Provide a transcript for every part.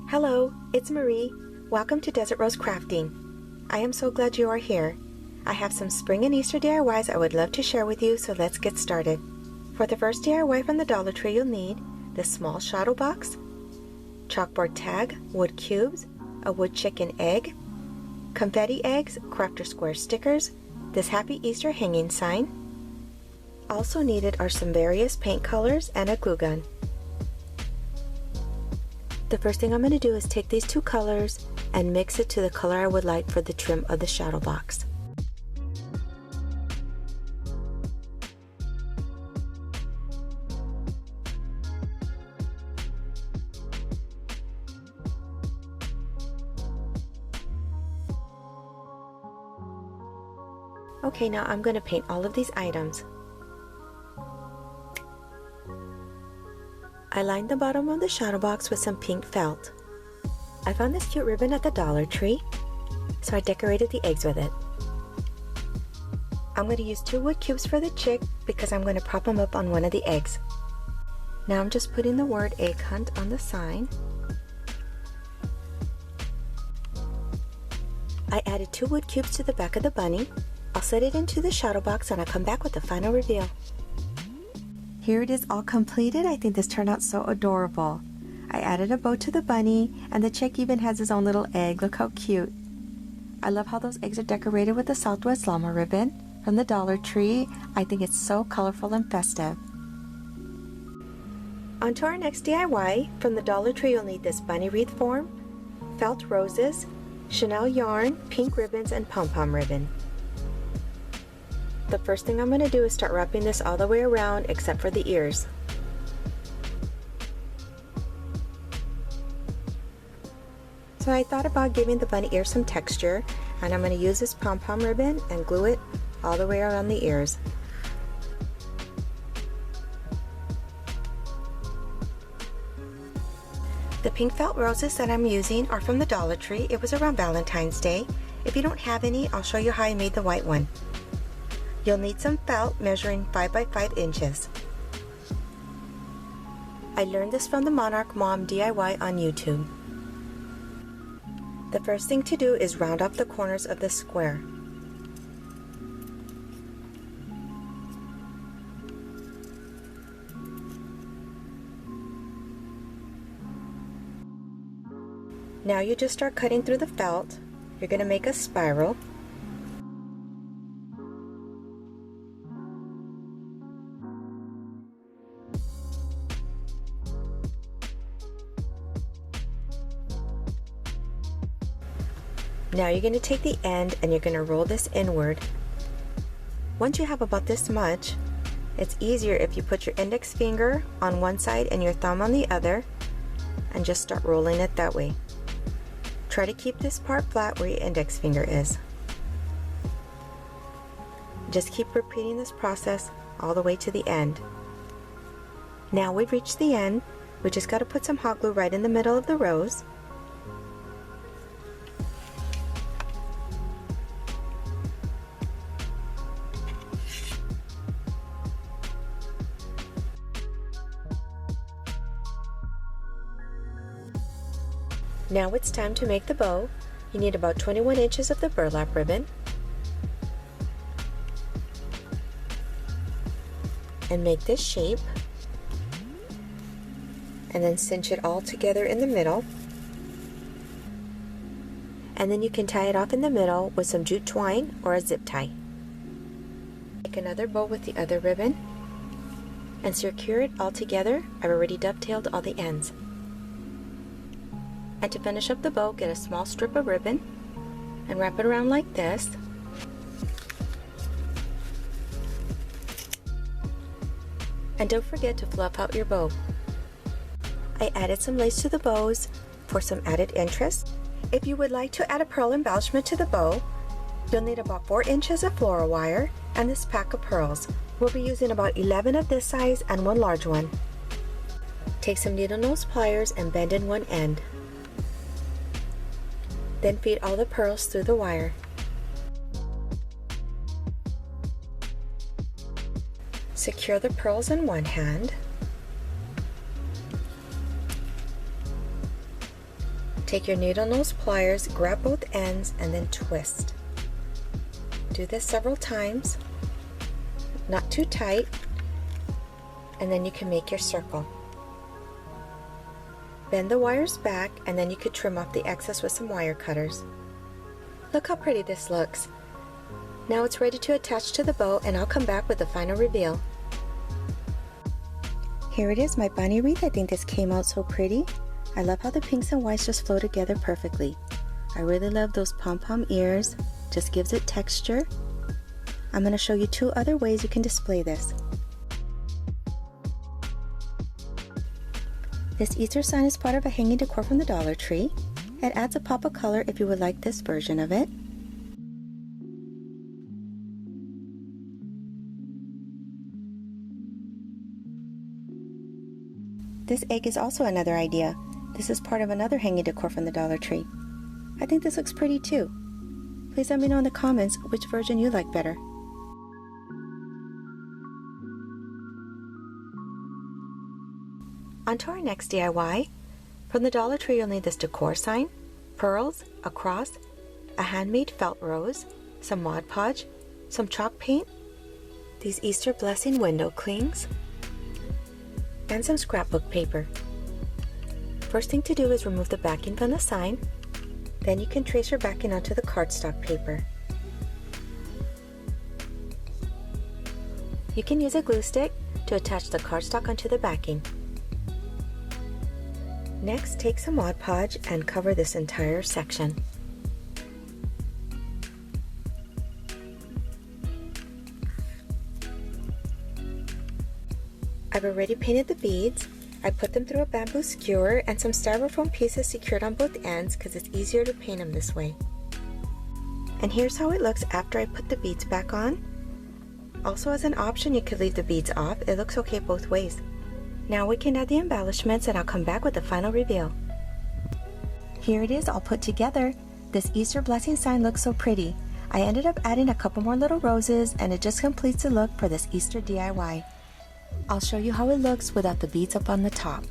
Hello, it's Marie. Welcome to Desert Rose Crafting. I am so glad you are here. I have some spring and Easter DIYs I would love to share with you, so let's get started. For the first DIY from the Dollar Tree, you'll need this small shadow box, chalkboard tag, wood cubes, a wood chicken egg, confetti eggs, crafter square stickers, this happy Easter hanging sign. Also needed are some various paint colors and a glue gun. The first thing I'm going to do is take these two colors and mix it to the color I would like for the trim of the shadow box. Okay, now I'm going to paint all of these items. I lined the bottom of the shadow box with some pink felt. I found this cute ribbon at the Dollar Tree, so I decorated the eggs with it. I'm going to use 2 wood cubes for the chick because I'm going to prop them up on one of the eggs. Now I'm just putting the word egg hunt on the sign. I added 2 wood cubes to the back of the bunny. I'll set it into the shadow box and I'll come back with the final reveal. Here it is all completed. I think this turned out so adorable. I added a bow to the bunny and the chick even has his own little egg. Look how cute. I love how those eggs are decorated with the Southwest llama ribbon from the Dollar Tree. I think it's so colorful and festive. On to our next DIY. From the Dollar Tree, you'll need this bunny wreath form, felt roses, chenille yarn, pink ribbons, and pom-pom ribbon. The first thing I'm going to do is start wrapping this all the way around except for the ears. So I thought about giving the bunny ears some texture, and I'm going to use this pom-pom ribbon and glue it all the way around the ears. The pink felt roses that I'm using are from the Dollar Tree. It was around Valentine's Day. If you don't have any, I'll show you how I made the white one. You'll need some felt measuring 5 by 5 inches. I learned this from the Monarch Mom DIY on YouTube. The first thing to do is round off the corners of the square. Now you just start cutting through the felt. You're going to make a spiral. Now you're going to take the end and you're going to roll this inward. Once you have about this much, it's easier if you put your index finger on one side and your thumb on the other and just start rolling it that way. Try to keep this part flat where your index finger is. Just keep repeating this process all the way to the end. Now we've reached the end. We just got to put some hot glue right in the middle of the rose. Now it's time to make the bow. You need about 21 inches of the burlap ribbon. And make this shape. And then cinch it all together in the middle. And then you can tie it off in the middle with some jute twine or a zip tie. Make another bow with the other ribbon and secure it all together. I've already dovetailed all the ends. And to finish up the bow, get a small strip of ribbon and wrap it around like this. And don't forget to fluff out your bow. I added some lace to the bows for some added interest. If you would like to add a pearl embellishment to the bow, you'll need about 4 inches of floral wire and this pack of pearls. We'll be using about 11 of this size and 1 large one. Take some needle nose pliers and bend in one end. Then feed all the pearls through the wire. Secure the pearls in one hand Take your needle nose pliers, grab both ends, and then twist. Do this several times, not too tight, and then you can make your circle. Bend the wires back, and then you could trim off the excess with some wire cutters. Look how pretty this looks. Now it's ready to attach to the bow, and I'll come back with the final reveal. Here it is, my bunny wreath. I think this came out so pretty. I love how the pinks and whites just flow together perfectly. I really love those pom-pom ears, just gives it texture. I'm going to show you 2 other ways you can display this. This Easter sign is part of a hanging decor from the Dollar Tree. It adds a pop of color if you would like this version of it. This egg is also another idea. This is part of another hanging decor from the Dollar Tree. I think this looks pretty too. Please let me know in the comments which version you like better. On to our next DIY. From the Dollar Tree you'll need this decor sign, pearls, a cross, a handmade felt rose, some Mod Podge, some chalk paint, these Easter blessing window clings, and some scrapbook paper. First thing to do is remove the backing from the sign. Then you can trace your backing onto the cardstock paper. You can use a glue stick to attach the cardstock onto the backing. Next, take some Mod Podge and cover this entire section. I've already painted the beads. I put them through a bamboo skewer and some styrofoam pieces secured on both ends because it's easier to paint them this way. And here's how it looks after I put the beads back on. Also, as an option, you could leave the beads off. It looks okay both ways. Now we can add the embellishments, and I'll come back with the final reveal. Here it is all put together. This Easter blessing sign looks so pretty. I ended up adding a couple more little roses, and it just completes the look for this Easter DIY. I'll show you how it looks without the beads up on the top.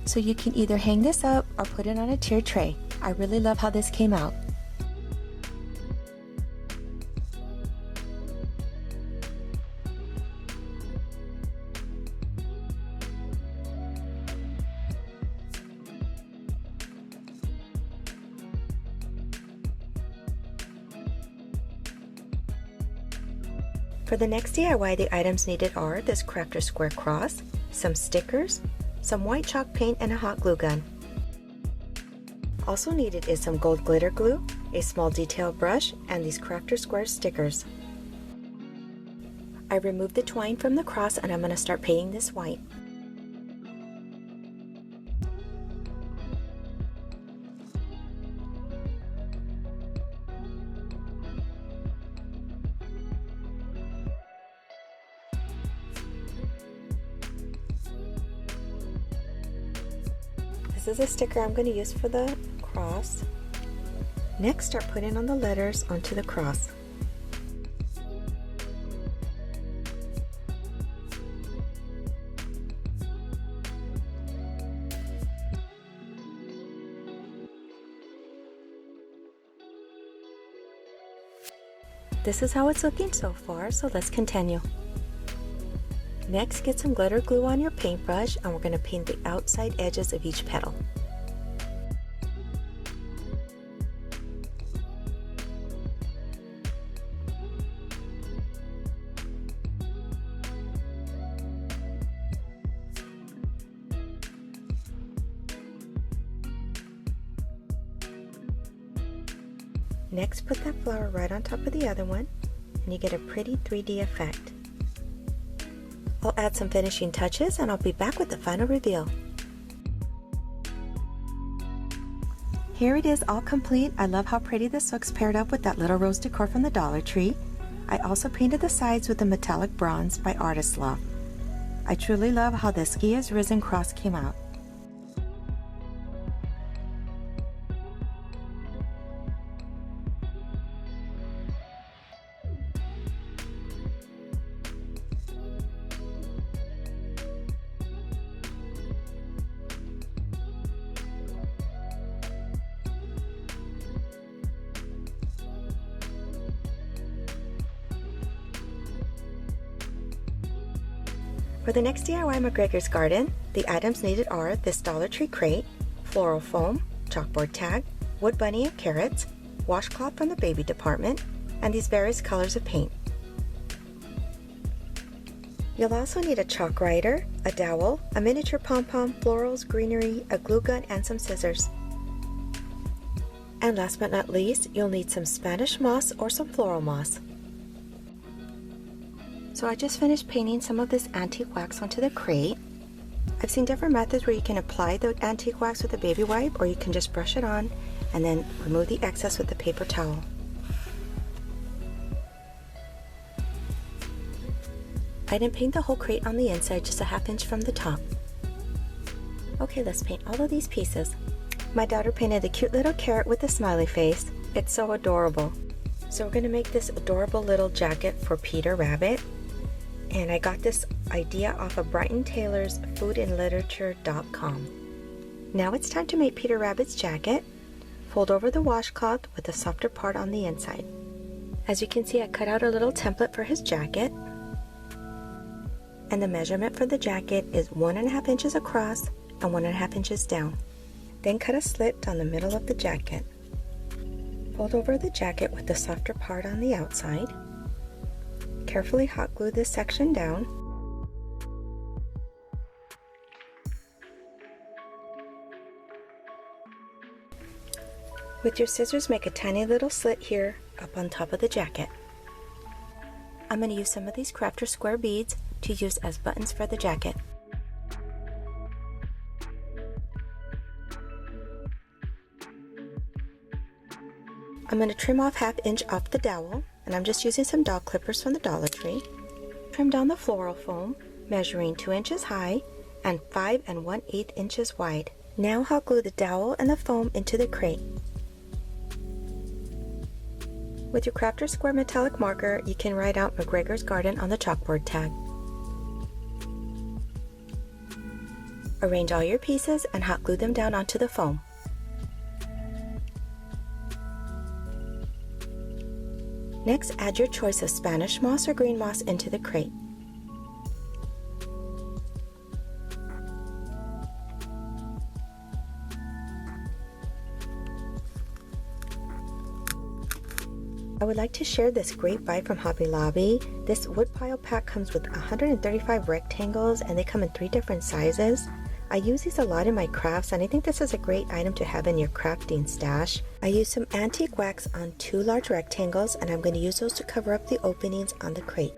So you can either hang this up or put it on a tiered tray. I really love how this came out. For the next DIY, the items needed are this crafter square cross, some stickers, some white chalk paint, and a hot glue gun. Also needed is some gold glitter glue, a small detail brush, and these crafter square stickers. I removed the twine from the cross, and I'm going to start painting this white. This is a sticker I'm going to use for the cross. Next, start putting on the letters onto the cross. This is how it's looking so far, so let's continue. Next, get some glitter glue on your paintbrush, and we're going to paint the outside edges of each petal. Next, put that flower right on top of the other one, and you get a pretty 3D effect. I'll add some finishing touches, and I'll be back with the final reveal. Here it is all complete. I love how pretty this looks paired up with that little rose decor from the Dollar Tree. I also painted the sides with the metallic bronze by Artist Loft. I truly love how the ski has risen cross came out. For the next DIY McGregor's Garden, the items needed are this Dollar Tree crate, floral foam, chalkboard tag, wood bunny and carrots, washcloth from the baby department, and these various colors of paint. You'll also need a chalk writer, a dowel, a miniature pom-pom, florals, greenery, a glue gun, and some scissors. And last but not least, you'll need some Spanish moss or some floral moss. So I just finished painting some of this antique wax onto the crate. I've seen different methods where you can apply the antique wax with a baby wipe, or you can just brush it on and then remove the excess with the paper towel. I didn't paint the whole crate on the inside, just a ½ inch from the top. Okay, let's paint all of these pieces. My daughter painted the cute little carrot with a smiley face. It's so adorable. So we're going to make this adorable little jacket for Peter Rabbit. And I got this idea off of Brighton Taylor's foodandliterature.com. Now it's time to make Peter Rabbit's jacket. Fold over the washcloth with the softer part on the inside. As you can see, I cut out a little template for his jacket. And the measurement for the jacket is 1½ inches across and 1½ inches down. Then cut a slit down the middle of the jacket. Fold over the jacket with the softer part on the outside. Carefully hot glue this section down. With your scissors, make a tiny little slit here up on top of the jacket. I'm going to use some of these crafter square beads to use as buttons for the jacket. I'm going to trim off ½ inch off the dowel, and I'm just using some dog clippers from the Dollar Tree. Trim down the floral foam, measuring 2 inches high and 5 1/8 inches wide. Now hot glue the dowel and the foam into the crate. With your crafter square metallic marker, you can write out McGregor's Garden on the chalkboard tag. Arrange all your pieces and hot glue them down onto the foam. Next, add your choice of Spanish moss or green moss into the crate. I would like to share this great buy from Hobby Lobby. This wood pile pack comes with 135 rectangles, and they come in 3 different sizes. I use these a lot in my crafts, and I think this is a great item to have in your crafting stash. I used some antique wax on 2 large rectangles, and I'm going to use those to cover up the openings on the crate.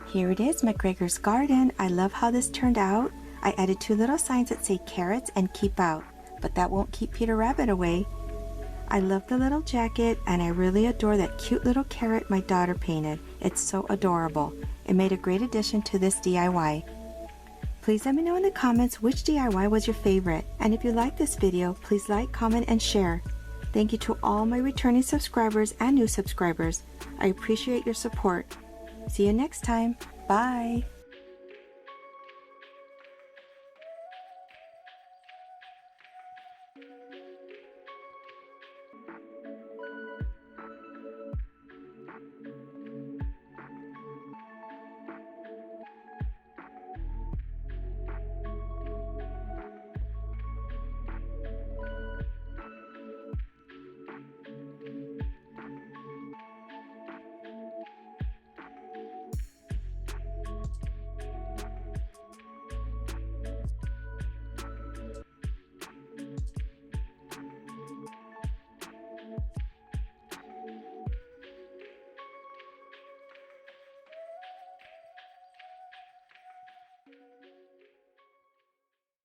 Here it is, McGregor's Garden. I love how this turned out. I added 2 little signs that say carrots and keep out, but that won't keep Peter Rabbit away. I love the little jacket, and I really adore that cute little carrot my daughter painted. It's so adorable. It made a great addition to this DIY. Please let me know in the comments which DIY was your favorite, and if you like this video, please like, comment, and share. Thank you to all my returning subscribers and new subscribers. I appreciate your support. See you next time. Bye!